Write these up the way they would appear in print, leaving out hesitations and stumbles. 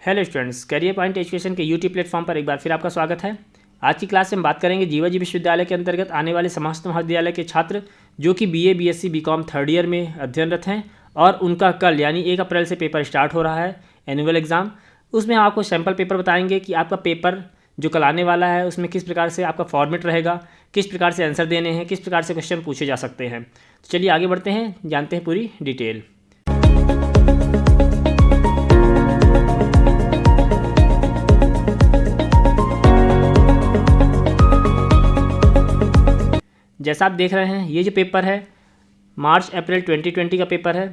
Hello students, career point education के YouTube platform पर एक बार फिर आपका स्वागत है। आज की क्लास में हम बात करेंगे जीवाजी विश्वविद्यालय के अंतर्गत आने वाले समस्त महाविद्यालय के छात्र जो कि BA, BSc, BCom third year में अध्ययनरत हैं और उनका कल यानी 1 अप्रैल से पेपर स्टार्ट हो रहा है एनुअल एग्ज़ाम। उसमें हम आपको सैम्पल पेपर बताएंगे कि आपका पेपर जो कल आने वाला है उसमें किस प्रकार से आपका फॉर्मेट रहेगा, किस प्रकार से आंसर देने हैं, किस प्रकार से क्वेश्चन पूछे जा सकते हैं। तो चलिए आगे बढ़ते हैं, जानते हैं पूरी डिटेल। जैसा आप देख रहे हैं ये जो पेपर है मार्च अप्रैल 2020 का पेपर है,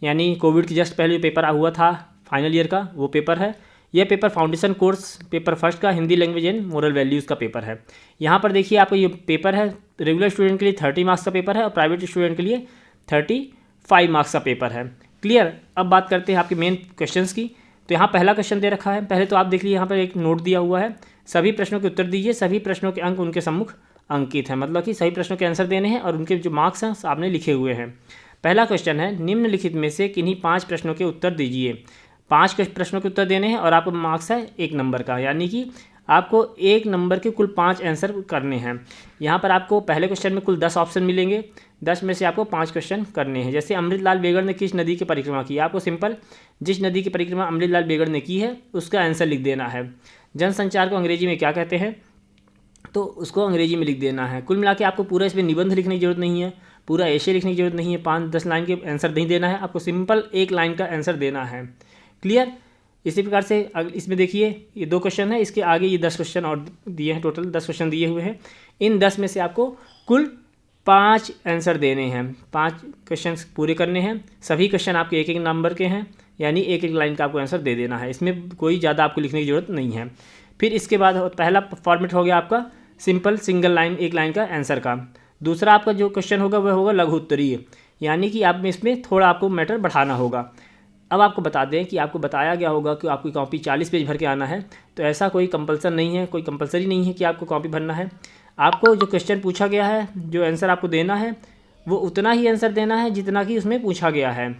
यानी कोविड के जस्ट पहले जो पेपर हुआ था फाइनल ईयर का वो पेपर है। यह paper foundation course paper first का Hindi language and moral values का पेपर है। यहाँ पर देखिए आपको ये पेपर है रेगुलर स्टूडेंट के लिए 30 मार्क्स का पेपर है और प्राइवेट स्टूडेंट के लिए 35 मार्क्स का पेपर है। क्लियर। अब बात करते हैं आपके मेन क्वेश्चंस की। तो यहाँ पहला क्वेश्चन दे रखा है, पहले तो आप देख लीजिए यहाँ पर एक नोट दिया हुआ है, सभी प्रश्नों के उत्तर दीजिए, सभी प्रश्नों के अंक उनके सम्मुख अंकित है, मतलब कि सही प्रश्नों के आंसर देने हैं और उनके जो मार्क्स हैं आपने लिखे हुए हैं। पहला क्वेश्चन है निम्नलिखित में से किन्हीं 5 प्रश्नों के उत्तर दीजिए। 5 प्रश्नों के उत्तर देने हैं और आपको मार्क्स है 1 नंबर का, यानी कि आपको 1 नंबर के कुल 5 आंसर करने हैं। यहाँ पर आपको पहले क्वेश्चन में कुल 10 ऑप्शन मिलेंगे, 10 में से आपको 5 क्वेश्चन करने हैं। जैसे अमृतलाल बेगड़ ने किस नदी की परिक्रमा की, आपको सिंपल जिस नदी की परिक्रमा अमृतलाल बेगड़ ने की है उसका आंसर लिख देना है। जनसंचार को अंग्रेजी में क्या कहते हैं, तो उसको अंग्रेजी में लिख देना है। कुल मिला के आपको पूरा इसमें निबंध लिखने की जरूरत नहीं है, पूरा एशे लिखने की जरूरत नहीं है, 5-10 लाइन के आंसर नहीं देना है, आपको सिंपल 1 लाइन का आंसर देना है। क्लियर। इसी प्रकार से इसमें देखिए ये 2 क्वेश्चन है, इसके आगे ये 10 क्वेश्चन और दिए हैं, टोटल 10 क्वेश्चन दिए हुए हैं। इन 10 में से आपको कुल 5 आंसर देने हैं, 5 क्वेश्चन पूरे करने हैं। सभी क्वेश्चन आपके 1-1 नंबर के हैं, यानी 1-1 लाइन का आपको आंसर दे देना है, इसमें कोई ज़्यादा आपको लिखने की जरूरत नहीं है। फिर इसके बाद पहला फॉर्मेट हो गया आपका सिंपल सिंगल लाइन 1 लाइन का आंसर का। दूसरा आपका जो क्वेश्चन होगा वह होगा लघु उत्तरीय, यानी कि आप में इसमें थोड़ा आपको मैटर बढ़ाना होगा। अब आपको बता दें कि आपको बताया गया होगा कि आपकी कॉपी 40 पेज भर के आना है, तो ऐसा कोई कंपल्सन नहीं है, कोई कंपलसरी नहीं है कि आपको कॉपी भरना है। आपको जो क्वेश्चन पूछा गया है, जो आंसर आपको देना है वो उतना ही आंसर देना है जितना कि उसमें पूछा गया है,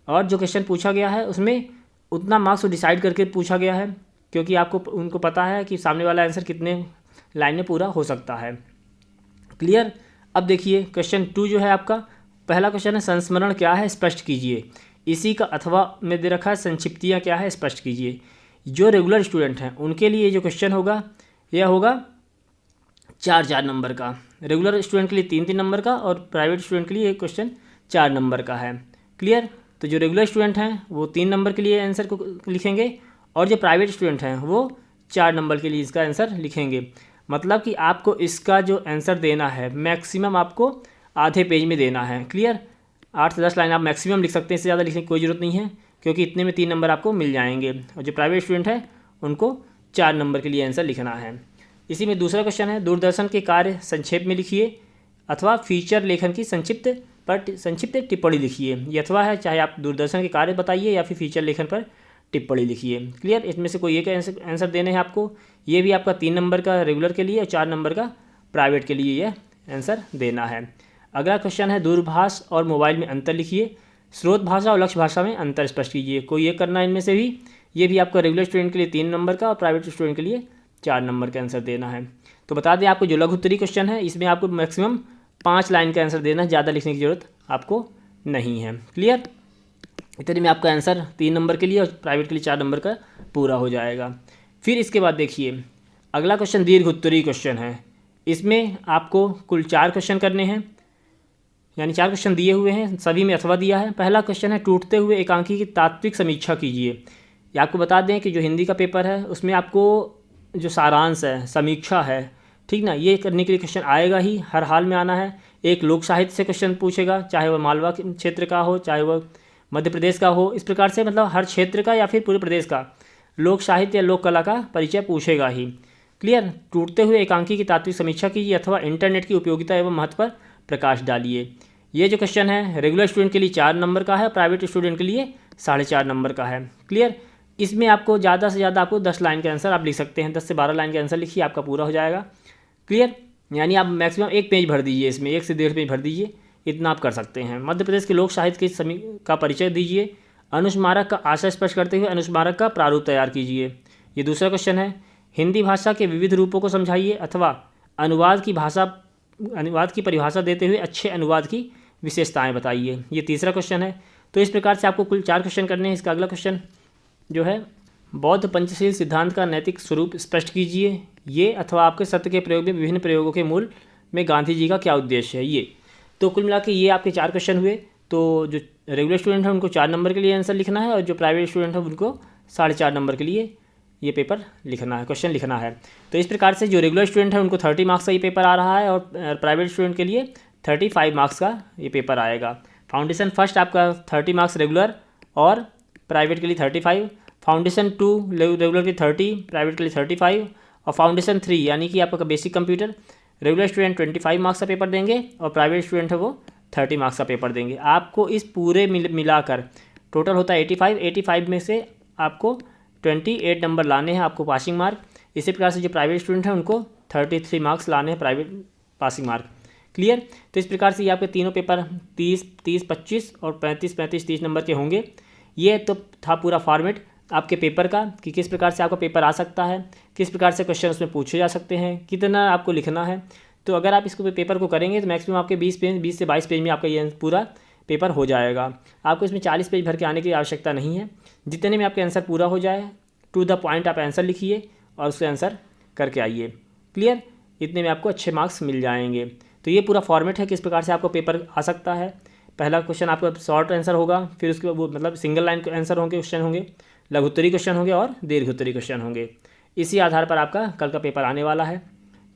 और जो क्वेश्चन पूछा गया है उसमें उतना मार्क्स डिसाइड करके पूछा गया है, क्योंकि आपको उनको पता है कि सामने वाला आंसर कितने लाइन में पूरा हो सकता है। क्लियर। अब देखिए क्वेश्चन 2 जो है आपका पहला क्वेश्चन है संस्मरण क्या है स्पष्ट कीजिए। इसी का अथवा में दे रखा है संक्षिप्तियाँ क्या है स्पष्ट कीजिए। जो रेगुलर स्टूडेंट हैं उनके लिए जो क्वेश्चन होगा यह होगा 4-4 नंबर का, रेगुलर स्टूडेंट के लिए 3-3 नंबर का और प्राइवेट स्टूडेंट के लिए एक क्वेश्चन 4 नंबर का है। क्लियर। तो जो रेगुलर स्टूडेंट हैं वो 3 नंबर के लिए आंसर को लिखेंगे और जो प्राइवेट स्टूडेंट हैं वो 4 नंबर के लिए इसका आंसर लिखेंगे। मतलब कि आपको इसका जो आंसर देना है मैक्सिमम आपको आधे पेज में देना है। क्लियर। 8 से 10 लाइन आप मैक्सिमम लिख सकते हैं, इससे ज़्यादा लिखने की कोई ज़रूरत नहीं है, क्योंकि इतने में 3 नंबर आपको मिल जाएंगे। और जो प्राइवेट स्टूडेंट है उनको 4 नंबर के लिए आंसर लिखना है। इसी में दूसरा क्वेश्चन है दूरदर्शन के कार्य संक्षेप में लिखिए अथवा फीचर लेखन की संक्षिप्त टिप्पणी लिखिए। ये अथवा है, चाहे आप दूरदर्शन के कार्य बताइए या फिर फीचर लेखन पर टिप्पणी लिखिए। क्लियर। इसमें से कोई एक आंसर देने हैं आपको, ये भी आपका 3 नंबर का रेगुलर के लिए और 4 नंबर का प्राइवेट के लिए यह आंसर देना है। अगला क्वेश्चन है दूरभाष और मोबाइल में अंतर लिखिए, स्रोत भाषा और लक्ष्य भाषा में अंतर स्पष्ट कीजिए। कोई एक करना है इनमें से भी, ये भी आपका रेगुलर स्टूडेंट के लिए 3 नंबर का और प्राइवेट स्टूडेंट के लिए 4 नंबर का आंसर देना है। तो बता दें आपको जो लघु उत्तरीय क्वेश्चन है इसमें आपको मैक्सिमम 5 लाइन का आंसर देना है, ज़्यादा लिखने की जरूरत आपको नहीं है। क्लियर। इतने में आपका आंसर 3 नंबर के लिए और प्राइवेट के लिए 4 नंबर का पूरा हो जाएगा। फिर इसके बाद देखिए अगला क्वेश्चन दीर्घ उत्तरीय क्वेश्चन है। इसमें आपको कुल 4 क्वेश्चन करने हैं, यानी 4 क्वेश्चन दिए हुए हैं, सभी में अथवा दिया है। पहला क्वेश्चन है टूटते हुए एकांकी की तात्विक समीक्षा कीजिए। ये आपको बता दें कि जो हिंदी का पेपर है उसमें आपको जो सारांश है, समीक्षा है, ठीक ना, ये करने के लिए क्वेश्चन आएगा ही, हर हाल में आना है। एक लोक साहित्य से क्वेश्चन पूछेगा, चाहे वह मालवा क्षेत्र का हो, चाहे वह मध्य प्रदेश का हो, इस प्रकार से मतलब हर क्षेत्र का या फिर पूरे प्रदेश का लोक साहित्य या लोक कला का परिचय पूछेगा ही। क्लियर। टूटते हुए एकांकी की तात्विक समीक्षा कीजिए अथवा इंटरनेट की उपयोगिता एवं महत्व पर प्रकाश डालिए। ये जो क्वेश्चन है रेगुलर स्टूडेंट के लिए 4 नंबर का है, प्राइवेट स्टूडेंट के लिए 4.5 नंबर का है। क्लियर। इसमें आपको ज़्यादा से ज़्यादा आपको 10 लाइन का आंसर आप लिख सकते हैं, 10 से 12 लाइन का आंसर लिखिए, आपका पूरा हो जाएगा। क्लियर। यानी आप मैक्सिमम 1 पेज भर दीजिए, इसमें 1 से 1.5 पेज भर दीजिए, इतना आप कर सकते हैं। मध्य प्रदेश के लोक साहित्य का परिचय दीजिए अनुस्मारक का आशय स्पष्ट करते हुए अनुस्मारक का प्रारूप तैयार कीजिए। ये दूसरा क्वेश्चन है। हिंदी भाषा के विविध रूपों को समझाइए अथवा अनुवाद की परिभाषा देते हुए अच्छे अनुवाद की विशेषताएं बताइए। ये तीसरा क्वेश्चन है। तो इस प्रकार से आपको कुल 4 क्वेश्चन करने हैं। इसका अगला क्वेश्चन जो है, बौद्ध पंचशील सिद्धांत का नैतिक स्वरूप स्पष्ट कीजिए। ये अथवा आपके सत्य के प्रयोग में विभिन्न प्रयोगों के मूल में गांधी जी का क्या उद्देश्य है। ये तो कुल मिला के ये आपके 4 क्वेश्चन हुए। तो जो रेगुलर स्टूडेंट है उनको 4 नंबर के लिए आंसर लिखना है और जो प्राइवेट स्टूडेंट है उनको 4.5 नंबर के लिए ये पेपर लिखना है, क्वेश्चन लिखना है। तो इस प्रकार से जो रेगुलर स्टूडेंट है उनको 30 मार्क्स का ये पेपर आ रहा है और प्राइवेट स्टूडेंट के लिए 35 मार्क्स का ये पेपर आएगा। फाउंडेशन फर्स्ट आपका 30 मार्क्स रेगुलर और प्राइवेट के लिए 35, फाउंडेशन 2 रेगुलर के 30, प्राइवेट के लिए 35 और फाउंडेशन 3 यानी कि आपका basic computer regular student 25 marks का पेपर देंगे और प्राइवेट स्टूडेंट है वो 30 मार्क्स का पेपर देंगे। आपको इस पूरे मिलाकर टोटल होता है 85 में से आपको 28 नंबर लाने हैं आपको पासिंग मार्क। इसी प्रकार से जो प्राइवेट स्टूडेंट हैं उनको 33 मार्क्स लाने हैं प्राइवेट पासिंग मार्क। क्लियर। तो इस प्रकार से ये आपके तीनों पेपर 30, 25 और 35, 30 नंबर के होंगे। ये तो था पूरा फॉर्मेट आपके पेपर का कि किस प्रकार से आपका पेपर आ सकता है, किस प्रकार से क्वेश्चन उसमें पूछे जा सकते हैं, कितना आपको लिखना है। तो अगर आप इसको पेपर को करेंगे तो मैक्सिमम आपके 20 से 22 पेज में आपका ये पूरा पेपर हो जाएगा। आपको इसमें 40 पेज भर के आने की आवश्यकता नहीं है। जितने में आपके आंसर पूरा हो जाए, टू द पॉइंट आप आंसर लिखिए और उससे आंसर करके आइए। क्लियर। इतने में आपको अच्छे मार्क्स मिल जाएंगे। तो ये पूरा फॉर्मेट है किस प्रकार से आपको पेपर आ सकता है। पहला क्वेश्चन आपका शॉर्ट आंसर होगा, फिर उसके वो मतलब सिंगल लाइन के आंसर होंगे, क्वेश्चन होंगे, लघुत्तरी क्वेश्चन होंगे और दीर्घोत्तरी क्वेश्चन होंगे। इसी आधार पर आपका कल का पेपर आने वाला है।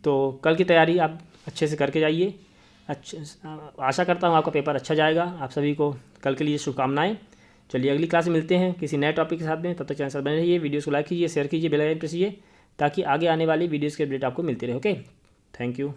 तो कल की तैयारी आप अच्छे से करके जाइए। आशा करता हूँ आपका पेपर अच्छा जाएगा। आप सभी को कल के लिए शुभकामनाएं। चलिए अगली क्लास में मिलते हैं किसी नए टॉपिक के साथ में। तब तक चैनल पर बने रहिए, वीडियोस को लाइक कीजिए, शेयर कीजिए, बेल आइकन प्रेस कीजिए ताकि आगे आने वाली वीडियोस के अपडेट आपको मिलते रहे। Okay, thank you.